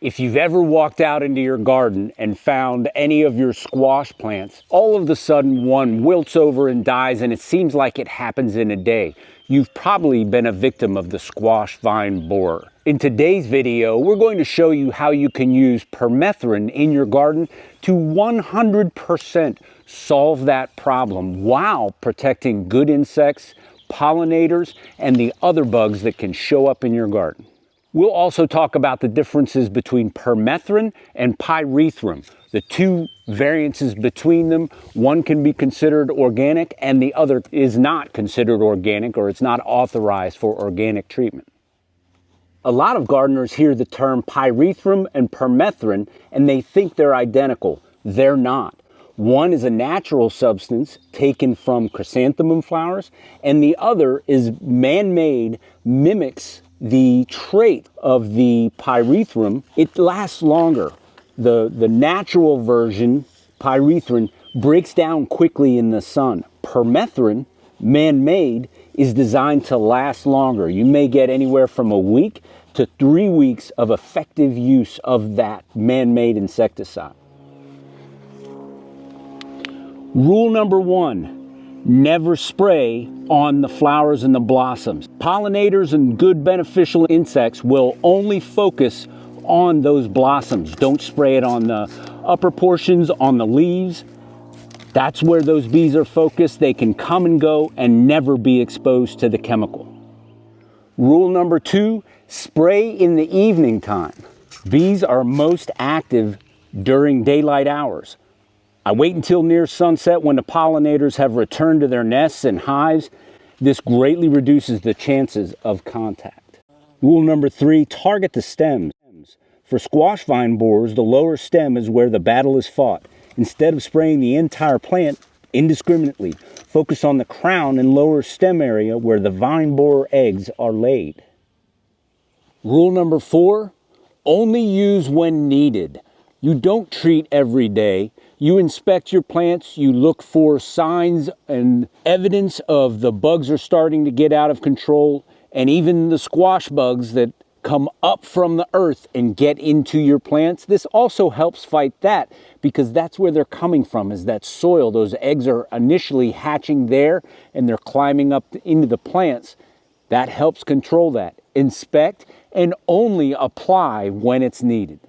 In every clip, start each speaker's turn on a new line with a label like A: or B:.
A: If you've ever walked out into your garden and found any of your squash plants, all of a sudden one wilts over and dies, and it seems like it happens in a day, you've probably been a victim of the squash vine borer. In today's video, we're going to show you how you can use permethrin in your garden to 100% solve that problem while protecting good insects, pollinators, and the other bugs that can show up in your garden. We'll also talk about the differences between permethrin and pyrethrum, the two variances between them. One can be considered organic and the other is not considered organic, or it's not authorized for organic treatment. A lot of gardeners hear the term pyrethrum and permethrin and they think they're identical. They're not. One is a natural substance taken from chrysanthemum flowers, and the other is man-made, mimics the trait of the pyrethrum. It lasts longer. The natural version, pyrethrin, breaks down quickly in the sun. Permethrin, man-made, is designed to last longer. You may get anywhere from a week to 3 weeks of effective use of that man-made insecticide. Rule number 1, never spray on the flowers and the blossoms. Pollinators and good beneficial insects will only focus on those blossoms. Don't spray it on the upper portions, on the leaves. That's where those bees are focused. They can come and go and never be exposed to the chemical. Rule number 2, spray in the evening time. Bees are most active during daylight hours. I wait until near sunset when the pollinators have returned to their nests and hives. This greatly reduces the chances of contact. Rule number 3, target the stems. For squash vine borers, the lower stem is where the battle is fought. Instead of spraying the entire plant indiscriminately, focus on the crown and lower stem area where the vine borer eggs are laid. Rule number 4, only use when needed. You don't treat every day. You inspect your plants, you look for signs and evidence of the bugs are starting to get out of control, and even the squash bugs that come up from the earth and get into your plants. This also helps fight that, because that's where they're coming from, is that soil. Those eggs are initially hatching there and they're climbing up into the plants. That helps control that. Inspect and only apply when it's needed.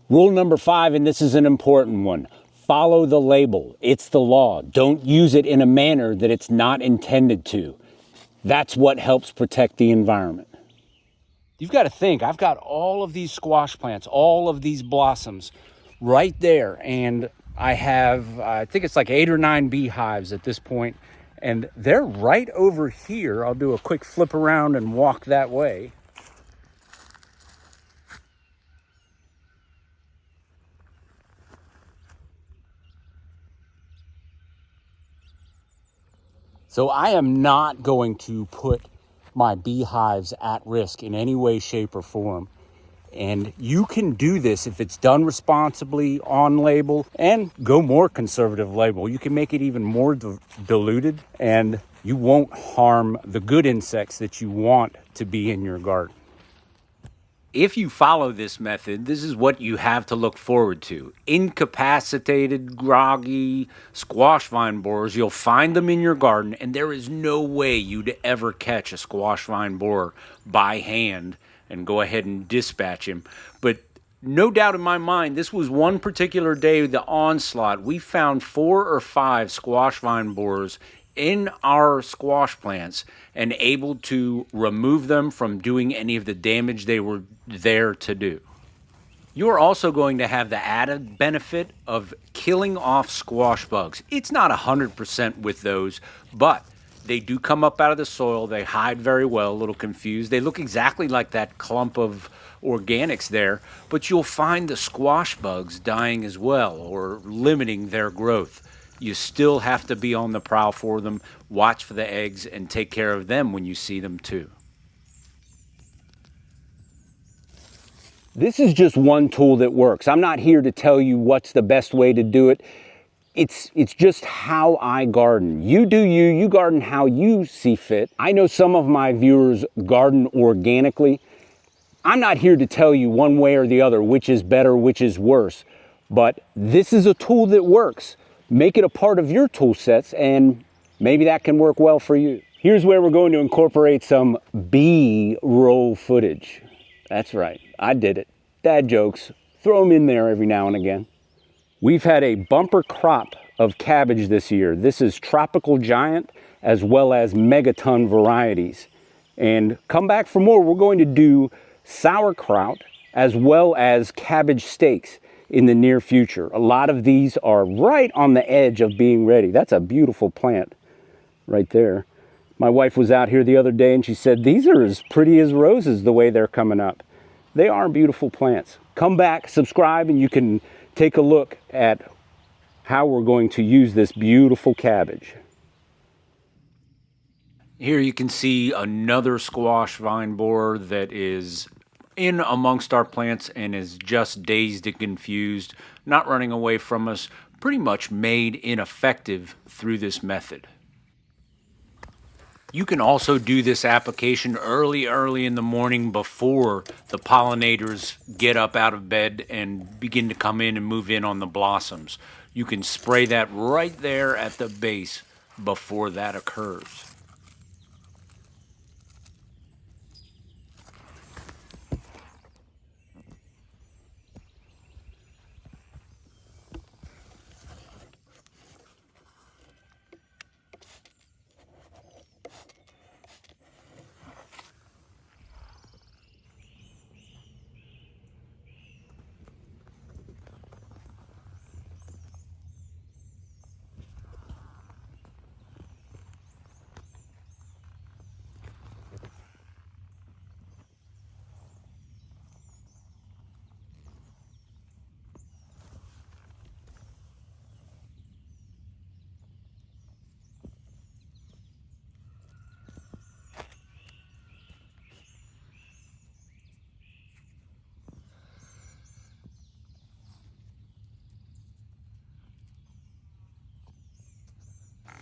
A: Rule number 5, and this is an important one, follow the label. It's the law. Don't use it in a manner that it's not intended to. That's what helps protect the environment. You've got to think, I've got all of these squash plants, all of these blossoms right there. And I have, I think it's like 8 or 9 beehives at this point. And they're right over here. I'll do a quick flip around and walk that way. So I am not going to put my beehives at risk in any way, shape, or form. And you can do this if it's done responsibly, on label, and go more conservative label. You can make it even more diluted, and you won't harm the good insects that you want to be in your garden. If you follow this method, this is what you have to look forward to. Incapacitated, groggy squash vine borers, you'll find them in your garden, and there is no way you'd ever catch a squash vine borer by hand and go ahead and dispatch him. But no doubt in my mind, this was one particular day, the onslaught. We found 4 or 5 squash vine borers in our squash plants and able to remove them from doing any of the damage they were there to do. You're also going to have the added benefit of killing off squash bugs. It's not 100% with those, but they do come up out of the soil. They hide very well, a little confused. They look exactly like that clump of organics there, but you'll find the squash bugs dying as well or limiting their growth. You still have to be on the prowl for them, watch for the eggs, and take care of them when you see them too. This is just one tool that works. I'm not here to tell you what's the best way to do it. It's just how I garden. You do you, you garden how you see fit. I know some of my viewers garden organically. I'm not here to tell you one way or the other which is better, which is worse, but this is a tool that works. Make it a part of your tool sets and maybe that can work well for you. Here's where we're going to incorporate some B-roll footage. That's right, I did it. Dad jokes, throw them in there every now and again. We've had a bumper crop of cabbage this year. This is tropical giant as well as megaton varieties. And come back for more. We're going to do sauerkraut as well as cabbage steaks in the near future. A lot of these are right on the edge of being ready. That's a beautiful plant right there. My wife was out here the other day and she said, these are as pretty as roses the way they're coming up. They are beautiful plants. Come back, subscribe, and you can take a look at how we're going to use this beautiful cabbage. Here you can see another squash vine borer that is in amongst our plants and is just dazed and confused, not running away from us, pretty much made ineffective through this method. You can also do this application early in the morning before the pollinators get up out of bed and begin to come in and move in on the blossoms. You can spray that right there at the base before that occurs.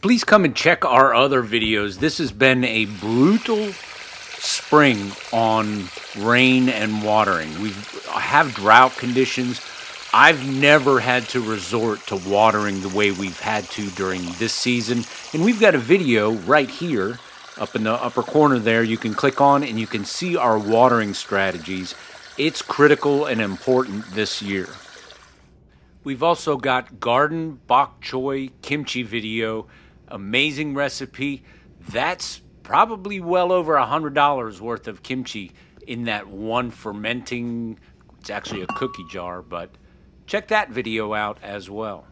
A: Please come and check our other videos. This has been a brutal spring on rain and watering. We have drought conditions. I've never had to resort to watering the way we've had to during this season. And we've got a video right here up in the upper corner there you can click on and you can see our watering strategies. It's critical and important this year. We've also got garden bok choy kimchi video. Amazing recipe. That's probably well over $100 worth of kimchi in that one fermenting, it's actually a cookie jar, but check that video out as well.